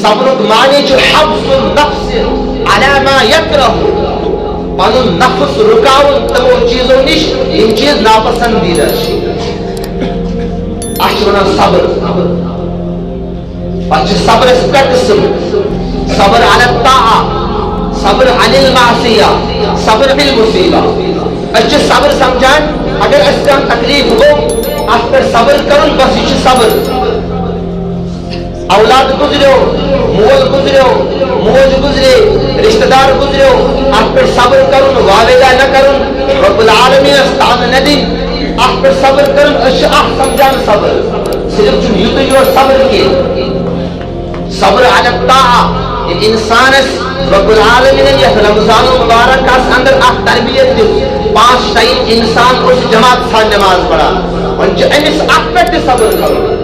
صبر معنی جو حبس النفس علی ما یکرہ پنن نفس رکاون تمو چیزوں نش یم چیز ناپسندیدہ اچھ ونان صبر پچھ صبر اس کا قسم صبر علی الطاعہ صبر علی المعصیہ صبر بالمصیبہ اچھ صبر سمجھان اگر اس کا تکلیف ہو اس پر صبر کرن بس یہ صبر اولاد گزریو مول گزریو موج گزرے رشتہ دار گزریو اس پر صبر کرن والدہ نہ کرن رب العالمین استعان ندی اس پر صبر کرن اچھ سمجھان صبر صرف جو یو صبر کی صبر علی الطاعہ انسان رب العالمین یہ رمضان مبارک کا اندر تربیت دی 5 ٹائم انسان اس جماعت سے نماز پڑھا اور جو امس اپنے صبر کرو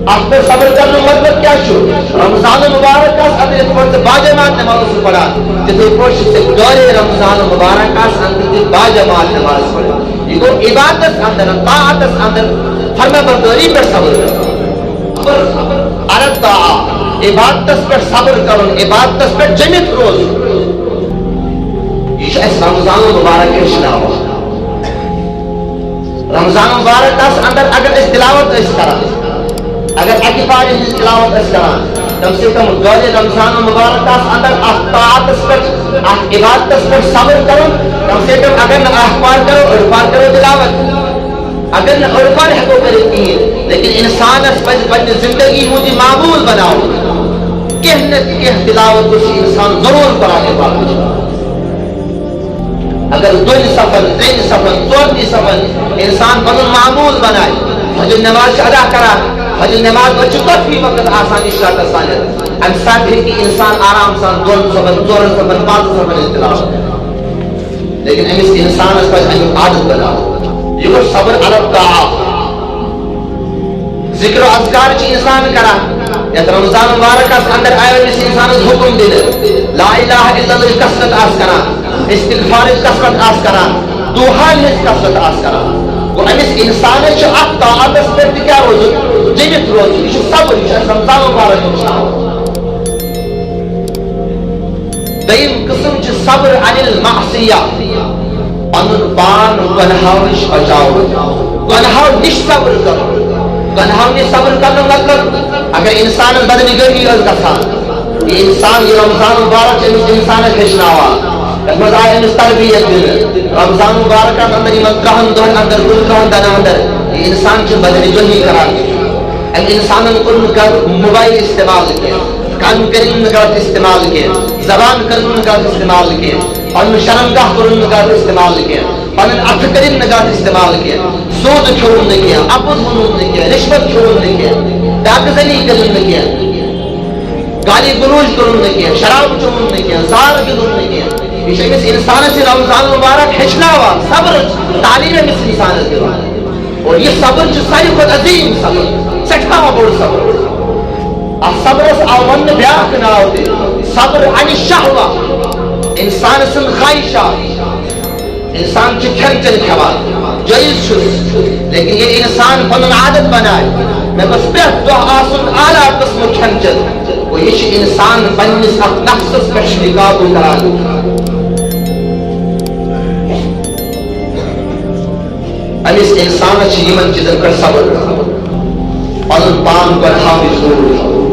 آپ پر صبر کرنے مطلب کیا شو رمضان مبارک کا اندر اس پر باجماعت نماز پڑھا جتنے پوش سے دورے رمضان مبارک کا اندر باجماعت نماز پڑھا یہ کو عبادت اندر طاعت اندر فرما برداری پر صبر کرو علی طاعہ عبادت پر صبر کرو عبادت پر جمعیت روز یہ اس رمضان مبارک کے شناوا رمضان مبارک کا اندر اگر اس تلاوت اس کرا اگر اکفار اس تلاوت اس کرا کم سے کم دور رمضان مبارک کا اندر طاعت پر عبادت پر صبر کرو کم سے کم اگر نہ احوال کرو عرفان کرو تلاوت اگر نہ عرفان ہے کو کرتی ہے لیکن انسان اس پر زندگی مجھے معمول بناؤ کہنے کہ تلاوت کو انسان ضرور کرا کے باقی اگر 2 سفر 3 سفر 4 سفر انسان بدل معمول بنائے فجر نماز ادا کرا فجر نماز بچوں کا بھی وقت آسانی شرط آسان ہے ام ساتھ ہے کہ انسان آرام سے 2 سفر 4 سفر 5 سفر تلاوت لیکن اس انسان اس پر عادت بناؤ یہ وہ صبر علی الطاعہ ذکر و اذکار چی انسان کرا یا رمضان مبارک کا اندر آئے اس انسان حکم دے لا الہ الا اللہ کثرت آس کرا استغفار کثرت آس کرا دوحا کثرت آس کرا وہ اس انسان چ طاعت پر کیا روز جنت روز یہ صبر یہ رمضان مبارک انشاءاللہ دیم قسم چ صبر عن المعصیہ ان پان گناہوں نش بچاؤ گناہوں نش صبر کرو گناہوں نے صبر کرنا مطلب اگر انسان بدنگری از گسان یہ انسان یہ رمضان مبارک سے انسان کھشنا ہوا مزایا اس تربیت دل رمضان مبارک کا اندر مکرہن دون اندر گلکہن دن اندر یہ انسان کی بدنگری کرا اب انسان کا موبائل استعمال کیا کان کرن کا استعمال کیا زبان کرن کا استعمال کیا اور شرمگاہ کرن کا استعمال کیا پنن اٹھ کرن نگاہ استعمال کیا سود چھوڑن نے کیا اپن منون نے کیا رشوت چھوڑن نے کیا داغزنی کرن نے کیا گالی گلوچ کرن نے کیا شراب چھوڑن نے کیا زار کرن نے کیا یہ اس انسان سے رمضان مبارک ہچنا ہوا صبر تعلیم ہے اس انسان کے بارے اور یہ صبر جو ساری خود عظیم صبر سٹھا بڑ صبر الصبر اول بیاک نہ ہوتے صبر عن الشہوہ انسان سن خواہشہ انسان کی کھن چل کھوا جائز شد لیکن یہ انسان پنن عادت بنائے میں بس بیت تو آسن آلہ قسم کھن چل وہ یہ انسان پنس نفس پر شکاب کرا اب اس انسان اچھی یمن چیزن پر صبر پنن پان پر حافظ ضرور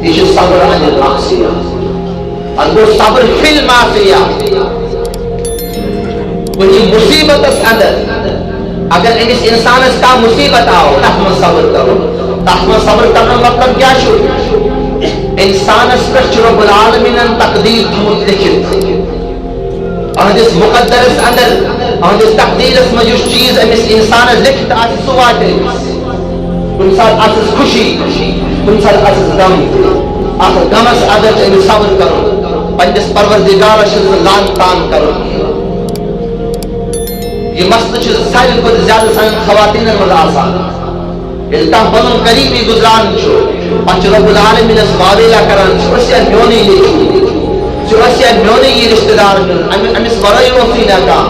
یہ صبر عن المعصیہ اور وہ صبر فی المعصیہ وہی مصیبت اس اندر اگر اس انسان اس کا مصیبت آؤ تحمل صبر کرو تحمل صبر کرنا مطلب کیا شو انسان اس پر رب العالمین تقدیر تھمت لکھت اور اس مقدر اس اندر اور اس تقدیر اس میں جو چیز اس انسان لکھت آج سوات ہے کن سال آسس خوشی کن سال آسس غم آخر غم اس اندر چاہیے صبر کرو پنجس پروردگار شد لان تان کرو یہ مسئلہ چیز سائل کو زیادہ سائل خواتین مزا آسان التاہ بنن قریبی گزران چھو پنچ رب العالمین اس واویلہ کران چھو اسیا میونی لیچو چھو اسیا میونی یہ رشتہ دار امیس برائی وفینہ کا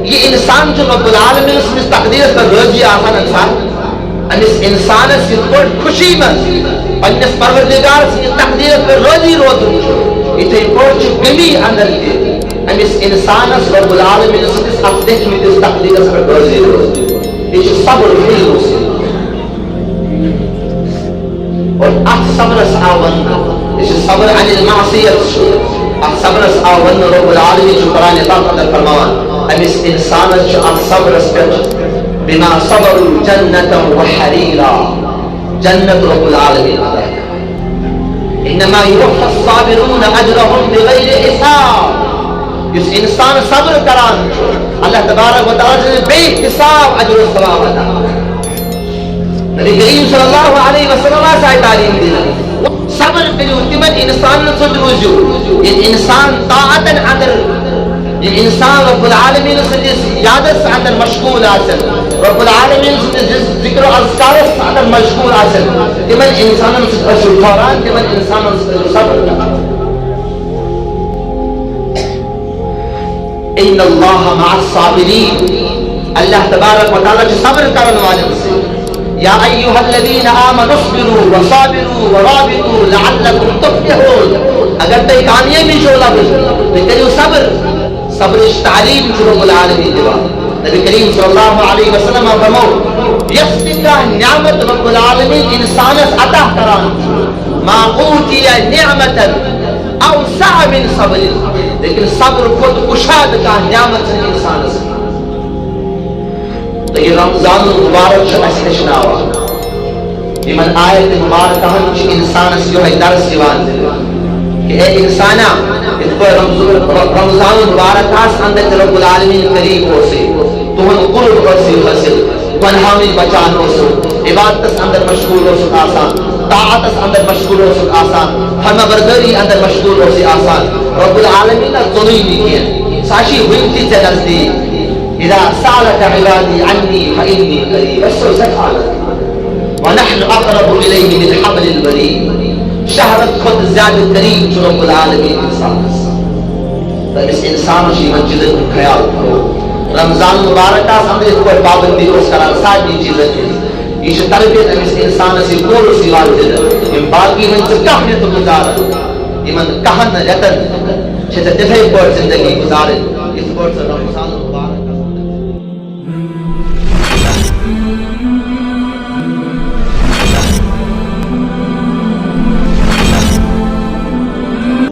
یہ انسان جو رب العالمین اس میں تقدیر پر روزی آسان انسان امیس انسان اس پر خوشی میں پنس پروردگار سن تقدیر پر روزی روزن اتھے پوچھ کمی اندر تھی امس انسانس رب العالمین سندس اقدس متس تقدیرس پر روزی روزن یہ صبر علم سے اور ات صبرس آون یہ صبر عن المعصیت ات صبرس آون رب العالمین جو قرآن پاک اندر فرمان امس انسانس جو ات صبرس پر بما صبروا جنة وحريرا جنت رب العالمین انما يوفى الصابرون اجرهم بغیر حساب اس انسان صبر کران اللہ تبارک و تعالی سے بے حساب اجر و ثواب عطا نبی کریم صلی اللہ علیہ وسلم سے تعلیم دی صبر بالتمت انسان سند رجوع یہ انسان طاعتا اندر یہ انسان رب العالمین سے یادت اندر مشغول آسن رب العالمین سے ذکر و اذکار اندر مشغول آسن تمن انسانوں سے شکران تمن انسانوں سے صبر کرنا ان اللہ مع الصابرین اللہ تبارک و تعالی جو صبر کرنے والے سے یا ایھا الذین آمنوا اصبروا وصابروا ورابطوا لعلکم تفلحون اگر تے کامیابی شولا تو کریو صبر صبر تعلیم رب العالمین دیوا نبی کریم صلی اللہ علیہ وسلم فرماؤ یقین نعمت رب العالمین انسان عطا کران ما اوتی نعمتا اوسع من صبر لیکن صبر خود کشاد کا نعمت سے انسان سے تو یہ رمضان المبارک جو اس نشناوا یہ من آیت مبارکہ ہم انسان سے جو ہے درس دیوان دے کہ اے انسانا اس پر رمضان المبارک اس اندر رب العالمین قریب ہو سے تو ہم قرب حاصل حاصل گناہوں بچان ہو سے عبادت اندر مشغول ہو سک آسان طاعت اندر مشغول ہو سک آسان فرما برداری اندر مشغول ہو سک آسان رب العالمین ظلم نہیں کیا ساشی ونتی سے نزدیک اذا سالك عبادي عني فاني قريب اسرع حالك ونحن اقرب اليه من حبل الوريد شهرت خود زیادہ قریب جو رب العالمین انسان تو اس انسان کی منزل کا خیال کرو رمضان مبارک کا سمجھ کوئی پابندی اس کا ساری چیزیں یہ تربیت اس انسان سے پور سیوال دے یہ باقی من سے کہنے تو گزار یہ من کہن رتن چھتے دفعہ پر زندگی گزارے اس پر رمضان مبارک